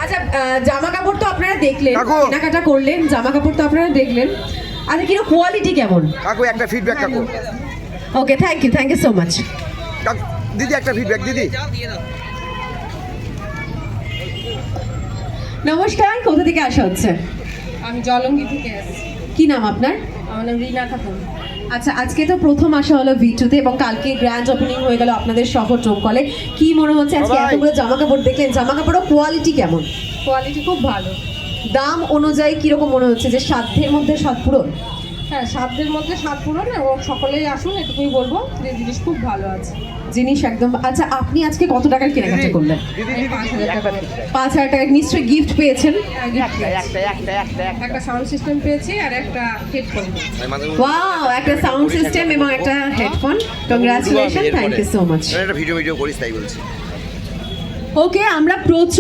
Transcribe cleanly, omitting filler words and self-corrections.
আচ্ছা জামা কাপড় তো আপনারা দেখলেন, কেনাকাটা করলেন, জামা কাপড় তো আপনারা দেখলেন। আচ্ছা কিরকম কোয়ালিটি কেমন? কাকু একটা ফিডব্যাক কাকু। ওকে, থ্যাংক ইউ সো মাচ। দিদি একটা ফিডব্যাক দিদি। নমস্কার, কোথা থেকে আসা হচ্ছে? আমি জলঙ্গি থেকে আসছি। কি নাম আপনার? আমার নাম রিনা খাতুন। আচ্ছা, আজকে তো প্রথম আসা হলো ভিটুতে এবং কালকে গ্র্যান্ড ওপেনিং হয়ে গেল আপনাদের শহর ডোমকলে। কি মনে হচ্ছে আজকে এতগুলো জামা কাপড় দেখলেন, জামা কাপড়ের কোয়ালিটি কেমন? কোয়ালিটি খুব ভালো। দাম অনুযায়ী কিরকম মনে হচ্ছে যে সাধ্যের মধ্যে সাত পূরণ? হ্যাঁ, সাধ্যের মধ্যে সাত পূরণ এবং সকলেই আসুন, এটুকুই বলবো যে জিনিস খুব ভালো আছে। জিনিস একদম। আচ্ছা, আপনি আজকে কত টাকার কেনাকাটা করলেন? আমি 5,000 টাকা 5,000 টাকা। নিশ্চয়ই গিফট পেয়েছেন। একটা সাউন্ড সিস্টেম পেয়েছি আর একটা হেডফোন। ওয়াও, একটা সাউন্ড সিস্টেম এবং একটা headphone. Congratulation, thank you so much. একটা ভিডিও করিস তাই বলছি। ওকে, আমরা প্রচুর